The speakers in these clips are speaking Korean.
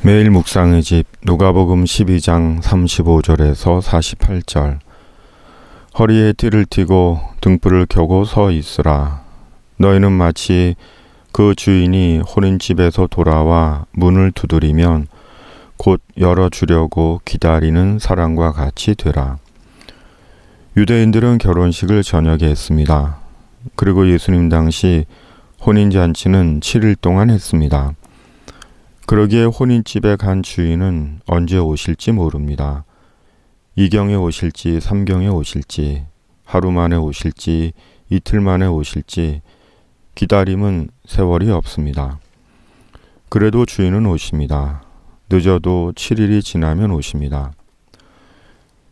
매일 묵상의 집 누가복음 12장 35절에서 48절. 허리에 띠를 띠고 등불을 켜고 서 있으라. 너희는 마치 그 주인이 혼인집에서 돌아와 문을 두드리면 곧 열어주려고 기다리는 사람과 같이 되라. 유대인들은 결혼식을 저녁에 했습니다. 그리고 예수님 당시 혼인잔치는 7일 동안 했습니다. 그러기에 혼인집에 간 주인은 언제 오실지 모릅니다. 2경에 오실지 3경에 오실지 하루 만에 오실지 이틀 만에 오실지 기다림은 세월이 없습니다. 그래도 주인은 오십니다. 늦어도 7일이 지나면 오십니다.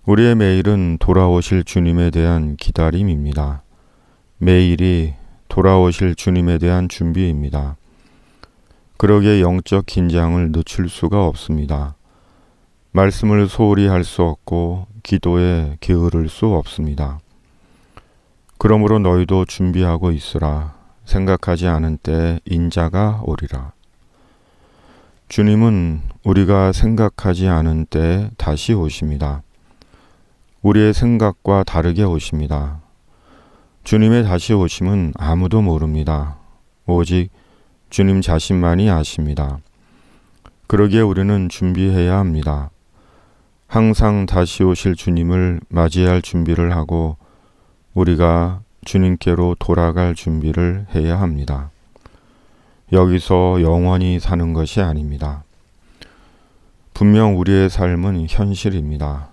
우리의 매일은 돌아오실 주님에 대한 기다림입니다. 매일이 돌아오실 주님에 대한 준비입니다. 그러기에 영적 긴장을 늦출 수가 없습니다. 말씀을 소홀히 할 수 없고 기도에 게으를 수 없습니다. 그러므로 너희도 준비하고 있으라. 생각하지 않은 때 인자가 오리라. 주님은 우리가 생각하지 않은 때 다시 오십니다. 우리의 생각과 다르게 오십니다. 주님의 다시 오심은 아무도 모릅니다. 오직 주님 자신만이 아십니다. 그러기에 우리는 준비해야 합니다. 항상 다시 오실 주님을 맞이할 준비를 하고 우리가 주님께로 돌아갈 준비를 해야 합니다. 여기서 영원히 사는 것이 아닙니다. 분명 우리의 삶은 현실입니다.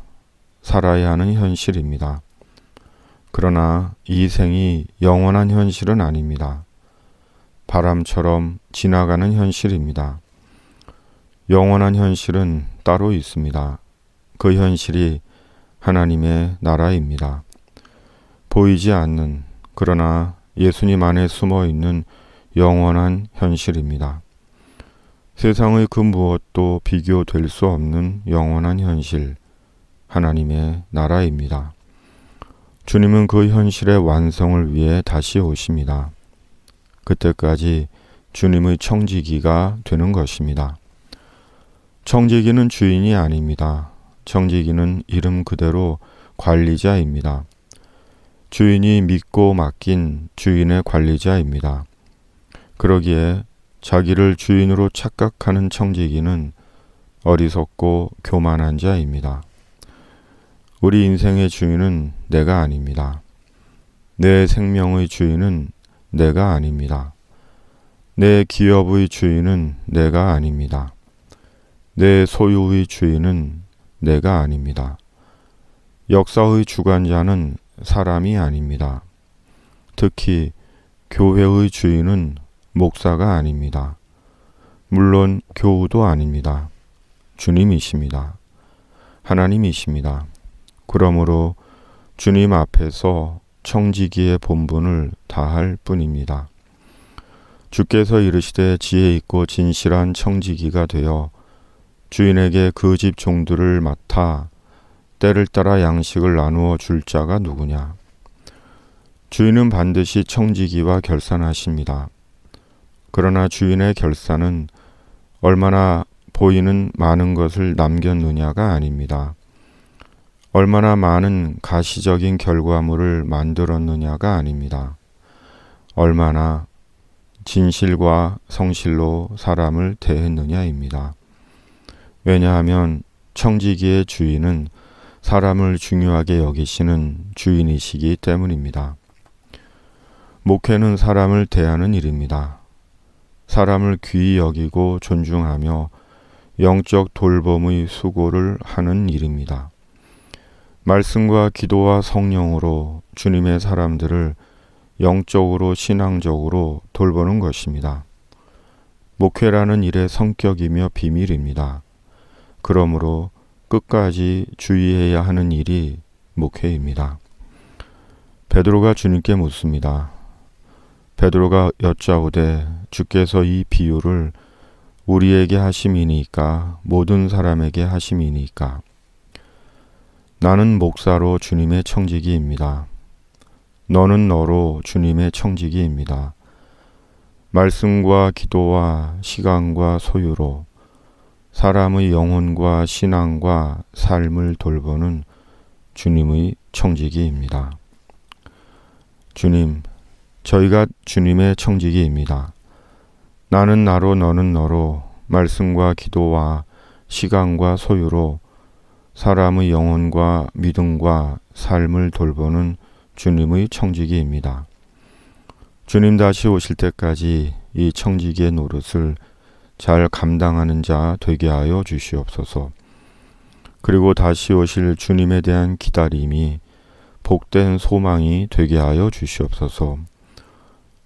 살아야 하는 현실입니다. 그러나 이 생이 영원한 현실은 아닙니다. 바람처럼 지나가는 현실입니다. 영원한 현실은 따로 있습니다. 그 현실이 하나님의 나라입니다. 보이지 않는, 그러나 예수님 안에 숨어 있는 영원한 현실입니다. 세상의 그 무엇도 비교될 수 없는 영원한 현실, 하나님의 나라입니다. 주님은 그 현실의 완성을 위해 다시 오십니다. 그때까지 주님의 청지기가 되는 것입니다. 청지기는 주인이 아닙니다. 청지기는 이름 그대로 관리자입니다. 주인이 믿고 맡긴 주인의 관리자입니다. 그러기에 자기를 주인으로 착각하는 청지기는 어리석고 교만한 자입니다. 우리 인생의 주인은 내가 아닙니다. 내 생명의 주인은 내가 아닙니다. 내 기업의 주인은 내가 아닙니다. 내 소유의 주인은 내가 아닙니다. 역사의 주관자는 사람이 아닙니다. 특히 교회의 주인은 목사가 아닙니다. 물론 교우도 아닙니다. 주님이십니다. 하나님이십니다. 그러므로 주님 앞에서 청지기의 본분을 다할 뿐입니다. 주께서 이르시되 지혜 있고 진실한 청지기가 되어 주인에게 그 집 종들을 맡아 때를 따라 양식을 나누어 줄 자가 누구냐. 주인은 반드시 청지기와 결산하십니다. 그러나 주인의 결산은 얼마나 보이는 많은 것을 남겼느냐가 아닙니다. 얼마나 많은 가시적인 결과물을 만들었느냐가 아닙니다. 얼마나 진실과 성실로 사람을 대했느냐입니다. 왜냐하면 청지기의 주인은 사람을 중요하게 여기시는 주인이시기 때문입니다. 목회는 사람을 대하는 일입니다. 사람을 귀히 여기고 존중하며 영적 돌봄의 수고를 하는 일입니다. 말씀과 기도와 성령으로 주님의 사람들을 영적으로 신앙적으로 돌보는 것입니다. 목회라는 일의 성격이며 비밀입니다. 그러므로 끝까지 주의해야 하는 일이 목회입니다. 베드로가 주님께 묻습니다. 베드로가 여짜오되 주께서 이 비유를 우리에게 하심이니까 모든 사람에게 하심이니까. 나는 목사로 주님의 청지기입니다. 너는 너로 주님의 청지기입니다. 말씀과 기도와 시간과 소유로 사람의 영혼과 신앙과 삶을 돌보는 주님의 청지기입니다. 주님, 저희가 주님의 청지기입니다. 나는 나로 너는 너로 말씀과 기도와 시간과 소유로 사람의 영혼과 믿음과 삶을 돌보는 주님의 청지기입니다. 주님 다시 오실 때까지 이 청지기의 노릇을 잘 감당하는 자 되게 하여 주시옵소서. 그리고 다시 오실 주님에 대한 기다림이 복된 소망이 되게 하여 주시옵소서.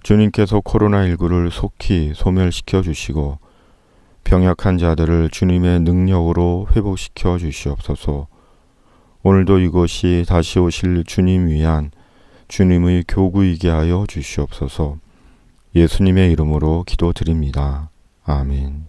주님께서 코로나19를 속히 소멸시켜 주시고 병약한 자들을 주님의 능력으로 회복시켜 주시옵소서. 오늘도 이것이 다시 오실 주님 위한 주님의 교구이게 하여 주시옵소서. 예수님의 이름으로 기도드립니다. 아멘.